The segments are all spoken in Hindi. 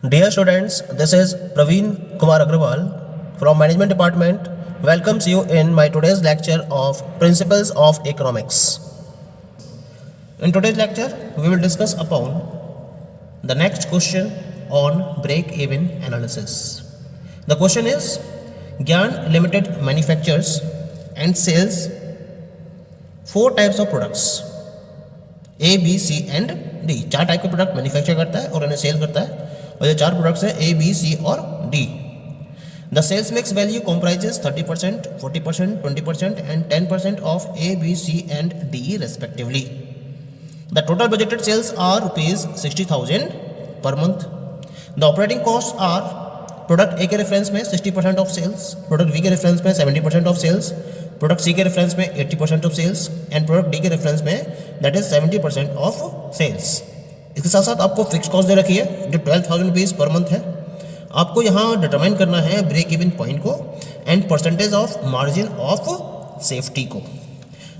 Dear students, this is Praveen Kumar Agrawal from Management Department. Welcomes you in my today's lecture of Principles of Economics. In today's lecture, we will discuss upon the next question on break-even analysis. The question is, Gyan Limited manufactures and sells 4 types of products A, B, C and D. 4 type के प्रोडक्ट मैन्युफैक्चर करता है और उन्हें सेल करता है और ये 4 प्रोडक्ट्स हैं A, B, C और D. The sales mix value comprises 30%, 40%, 20% and 10% of A, B, C and D respectively. The total budgeted sales are rupees 60,000 per month. The operating costs are product A के रेफरेंस में 60% ऑफ सेल्स, प्रोडक्ट B के रेफरेंस में 70% ऑफ सेल्स, प्रोडक्ट C के रेफरेंस में 80% of sales and product D के रेफरेंस में दैट इज 70% ऑफ सेल्स. इसके साथ साथ आपको फिक्स कॉस्ट दे रखी है जो 12,000 रुपीज़ पर मंथ है. आपको यहाँ डिटरमाइन करना है ब्रेक इवन पॉइंट को and percentage of margin of safety को.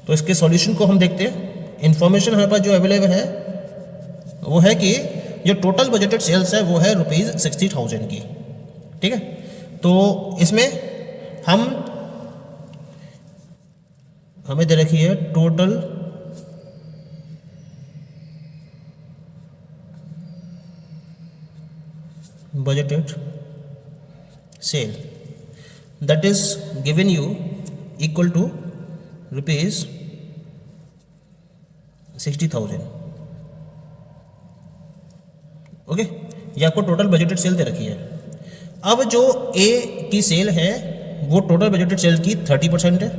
तो इसके सॉल्यूशन को हम देखते हैं. इंफॉर्मेशन हमारे पास जो अवेलेबल है वो है कि जो टोटल बजटेड सेल्स है वो है रुपीज़ 60,000 की. ठीक है, तो इसमें हमें दे रखी है total budgeted sale that is given you equal to rupees 60,000. Okay, ये आपको टोटल बजटेड सेल दे रखी है. अब जो A की सेल है वो टोटल बजटेड सेल की 30% है,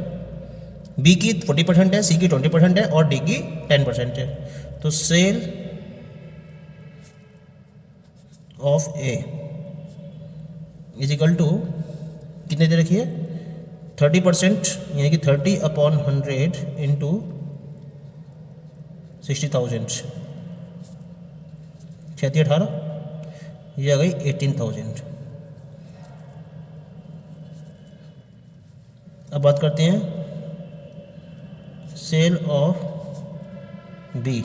B की 40% है, C की 20% है और D की 10% है. तो sale of A is equal to कितने दे रखी है 30%, यानी कि 30/100 इंटू 60,000 18 ये आ गई 18,000. अब बात करते हैं sale of B.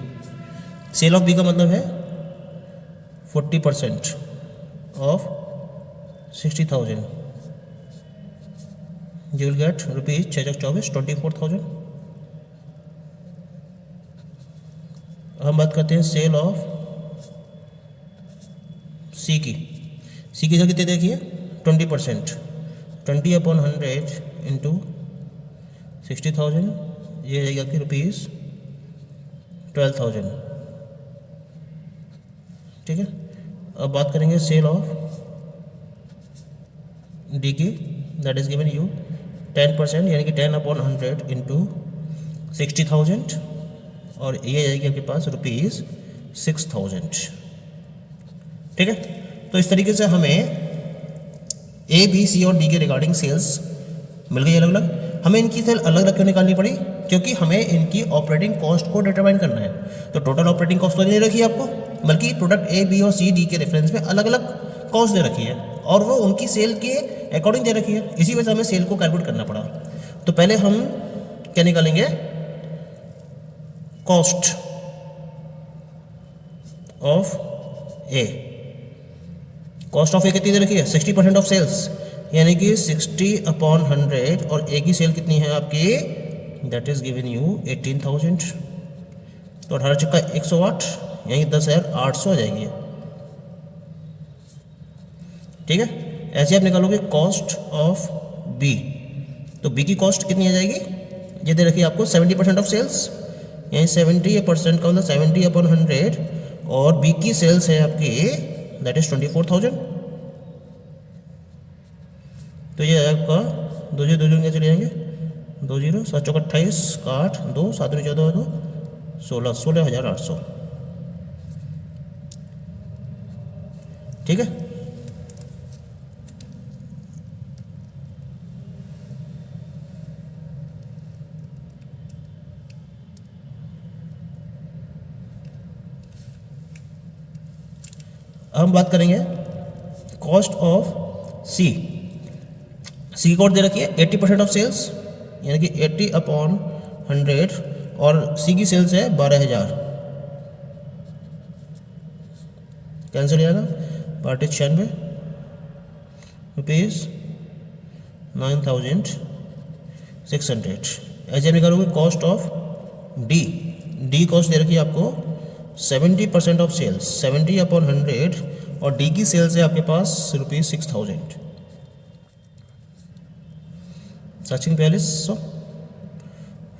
Sale of B का मतलब है 40% of 60,000. You will get rupees 6/24 24,000. हम बात करते हैं सेल ऑफ सी की. सी की कितने देखिए 20%, 20/100 इंटू 60,000 ये जाएगी आपकी रुपीज़ 12,000. ठीक है, अब बात करेंगे सेल ऑफ डी की. दैट इज गिवन यू 10% यानी कि 10/100 इंटू 60,000 और ये जाएगी आपके पास रुपीज़ 6,000. ठीक है, तो इस तरीके से हमें A, B, C और D के रिगार्डिंग सेल्स मिल गई अलग अलग. हमें इनकी सेल अलग अलग क्यों निकालनी पड़ी? क्योंकि हमें इनकी ऑपरेटिंग कॉस्ट को डिटरमाइन करना है. तो टोटल ऑपरेटिंग कॉस्ट तो नहीं रखी है आपको, बल्कि प्रोडक्ट A, B और C, D के रेफरेंस में अलग अलग कॉस्ट दे रखी है और वो उनकी सेल के अकॉर्डिंग दे रखी है. इसी वजह से हमें सेल को कैलकुलेट करना पड़ा. तो पहले हम क्या निकालेंगे, cost of A. Cost of A कितनी दे रखी है 60% ऑफ सेल्स, यानी कि 60/100 और ए की सेल कितनी है आपकी दैट इज गिवन यू 18,000. तो 18 चक्का 108 यानी 10,800 आ जाएगी. ठीक है, ऐसे आप निकालोगे कॉस्ट ऑफ बी. तो बी की कॉस्ट कितनी आ जाएगी, ये दे रखी है आपको 70% ऑफ सेल्स, यानी 70% का मतलब 70/100 और बी की सेल्स है आपकी दैट इज 24,000. तो ये आपका 2 0 2 0 चले जाएंगे 2 0 7 चौक 28 8 2 7 14 2 16,800. ठीक है, अब हम बात करेंगे कॉस्ट ऑफ सी. सी कोड दे रखी है 80% ऑफ सेल्स, यानी कि 80/100 और सी की सेल्स है 12,000. कैंसिल हो जाएगा. Party 96 rupees 9600। ऐसे निकालोगे कॉस्ट ऑफ डी कॉस्ट दे रखी है आपको 70% ऑफ सेल्स, 70/100, और डी की सेल्स है आपके पास ₹6000, 4200,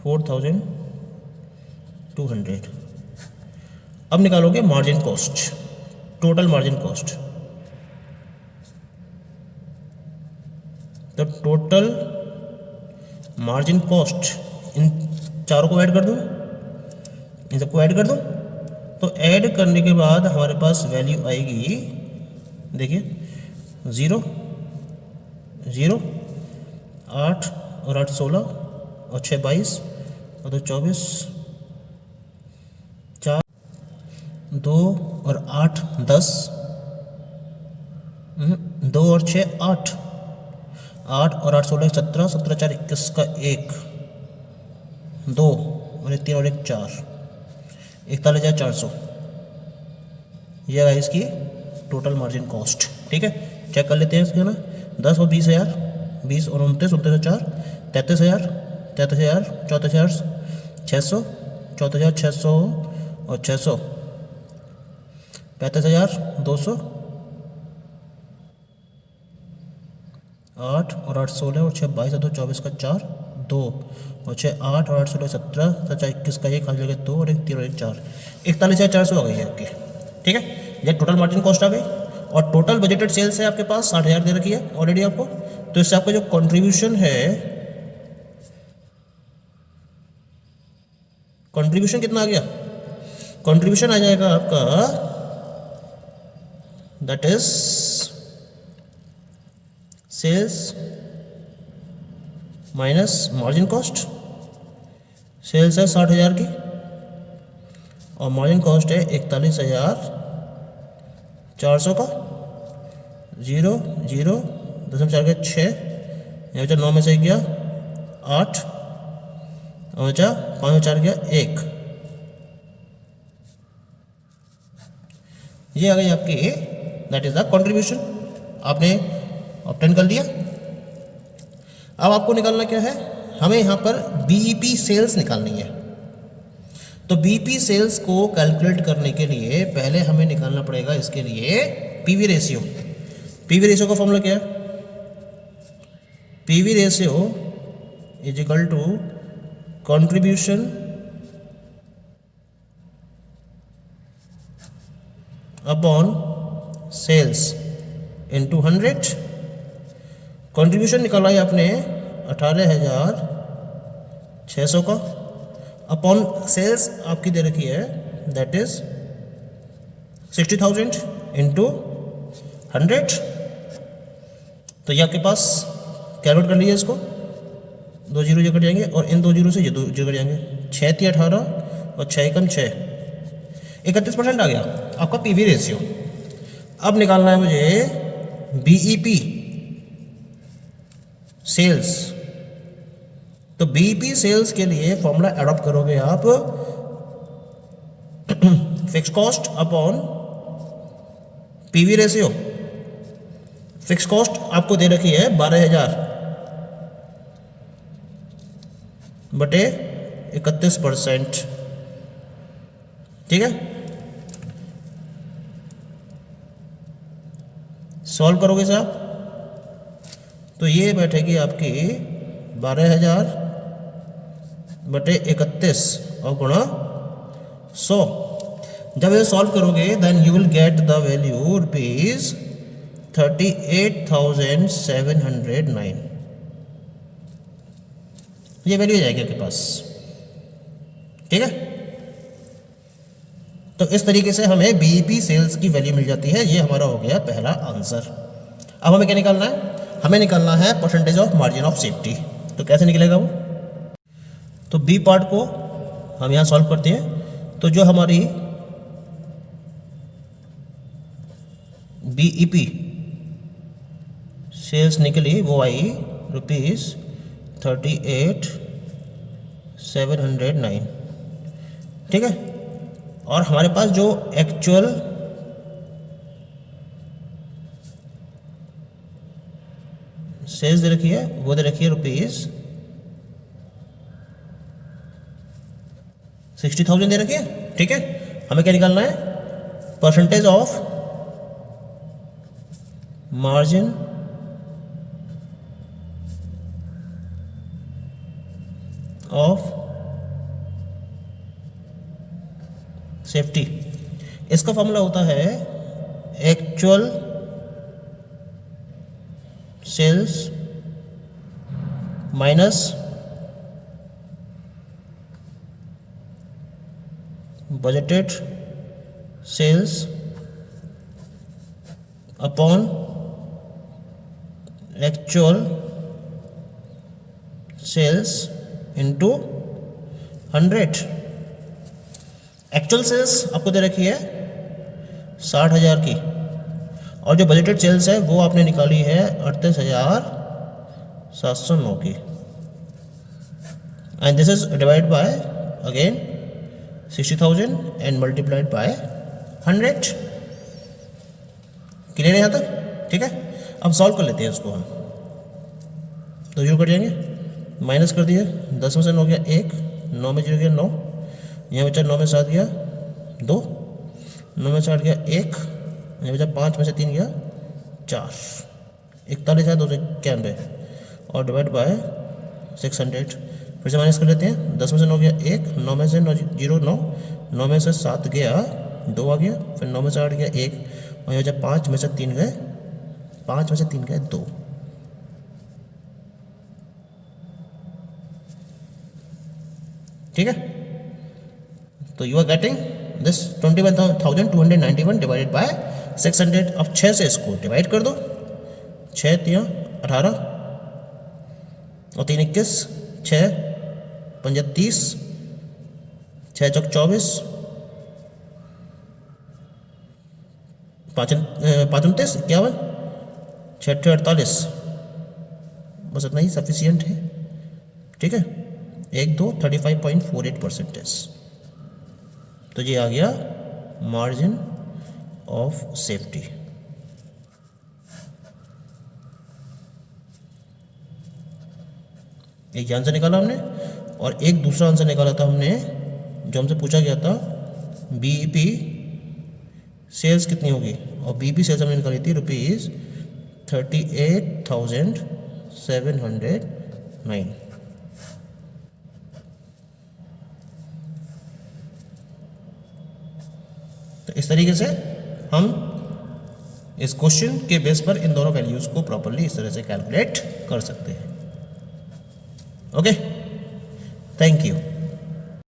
4200। अब निकालोगे margin cost, total margin cost. तो टोटल मार्जिन कॉस्ट, इन चारों को ऐड कर दूँ, इन सबको ऐड कर दूँ। तो ऐड करने के बाद हमारे पास वैल्यू आएगी, देखिए 0 0 8 और 8 16 और 6 22 और 2 24, 4 2 और 8 10, 2 और 6 8, 8 और 8 16 17, 17 4 21 का 1 2 और 1 3 और 1 4, 41,400। यह है इसकी टोटल मार्जिन कॉस्ट। ठीक है, चेक कर लेते हैं इसके ना। 10 और 20,000, 20 और 29, 29 और 4 33,000, 33,000, 34,600, 34,600 और 600, 35,200, 8 और 8 16 और 6 22 और 2 24 का 4 2 और 6 8 और 8 16 17, 17 21 का 1 खाली जगह 2 और 1 3 और 1 4, 41,400 आ गई है आपकी। ठीक है, ये टोटल मार्जिन कॉस्ट आ गई। और टोटल बजटेड सेल्स है आपके पास 60,000 दे रखी है ऑलरेडी आपको। तो इससे आपका जो कंट्रीब्यूशन है, कंट्रीब्यूशन कितना आ गया? कंट्रीब्यूशन आ जाएगा आपका, that is sales minus margin cost. Sales है 60,000 की और मार्जिन कॉस्ट है 41,400 का। 0 0 4 के 6, यहाँ 9 में से गया 8 और 5 में 4 गया 1। ये आ गई आपकी, दैट इज द कंट्रीब्यूशन। आपने ऑब्टेन कर लिया। अब आपको निकालना क्या है? हमें यहाँ पर बीईपी सेल्स निकालनी है। तो बीईपी सेल्स को कैलकुलेट करने के लिए पहले हमें निकालना पड़ेगा इसके लिए पीवी रेशियो। पीवी रेशियो का फॉर्मूला क्या है? PV ratio is equal to contribution upon sales into 100। Contribution निकाला है आपने 18,600 का, अपॉन सेल्स आपकी दे रखी है दैट इज 60,000 इंटू 100। तो ये आपके पास कैलकुलेट कर लीजिए इसको। 2 जीरो जो कट जाएंगे और इन 2 जीरो से ये 2 जीरो कट जाएंगे। 6 3 18 और 6 1 6, 31% आ गया आपका पीवी रेशियो। अब निकालना है मुझे बीईपी सेल्स। तो बीईपी सेल्स के लिए फॉर्मूला अडॉप्ट करोगे आप fix cost upon PV ratio. Fix cost आपको दे रखी है 12,000 बटे 31%। ठीक है, सॉल्व करोगे साहब तो ये बैठेगी आपकी 12,000 बटे 31 और गुणा 100। जब ये सॉल्व करोगे then you will get the value rupees 38,709। ये वैल्यू जाएगी आपके पास। ठीक है, तो इस तरीके से हमें बीईपी सेल्स की वैल्यू मिल जाती है। ये हमारा हो गया पहला आंसर। अब हमें क्या निकालना है? हमें निकालना है percentage of margin of safety. तो कैसे निकलेगा वो? तो बी पार्ट को हम यहाँ सॉल्व करते हैं। तो जो हमारी बीईपी सेल्स निकली वो आई रुपीज़ 38,709। ठीक है, और हमारे पास जो एक्चुअल सेल्स दे रखी है, वो दे रखी है रुपीज़ 60,000 दे रखी है, ठीक है। हमें क्या निकालना है, percentage of margin of safety. इसका फॉर्मूला होता है actual sales minus budgeted sales upon actual sales into 100। Actual sales आपको दे रखी है 60,000 की, और जो बजटेड सेल्स है वो आपने निकाली है 38,709 की, and this is divide by again 60,000 and multiplied by 100। Clear है यहाँ तक, ठीक है। अब सॉल्व कर लेते हैं इसको हम, तो जीरो कट जाएंगे, माइनस कर दिए, 10 में से 9 गया 1, 9 में 0 गया 9, यहाँ बचा 9 में 7 गया 2, 9 में 8 गया 1, यहाँ बचा 5 में से 3 गया 4, 41 है 291 और डिवाइड बाय 600। फिर से माइनस कर लेते हैं, 10 में से 9 गया 1, 9 में से 0 9, 9 में से 7 गया 2 आ गया, फिर 9 में से 8 गया 1, और यहाँ बचा 5 में से 3 गए 5 में से 3 गए 2। ठीक है, तो you are getting this 21,291 divided by 600। अब 6 से इसको डिवाइड कर दो, 6 3 18 और 3 21, 6 5 30, 6 चौक 24, 5 29 51, 6 48, बस इतना ही सफिशियंट है। ठीक है, 1 2 35.48%। तो ये आ गया मार्जिन ऑफ सेफ्टी। एक आंसर निकाला हमने, और एक दूसरा आंसर निकाला था हमने जो हमसे पूछा गया था बीईपी सेल्स कितनी होगी, और बीईपी सेल्स हमने निकाली थी ₹38,709। तो इस तरीके से हम इस क्वेश्चन के बेस पर इन दोनों वैल्यूज को प्रॉपर्ली इस तरह से कैलकुलेट कर सकते हैं। Okay, thank you.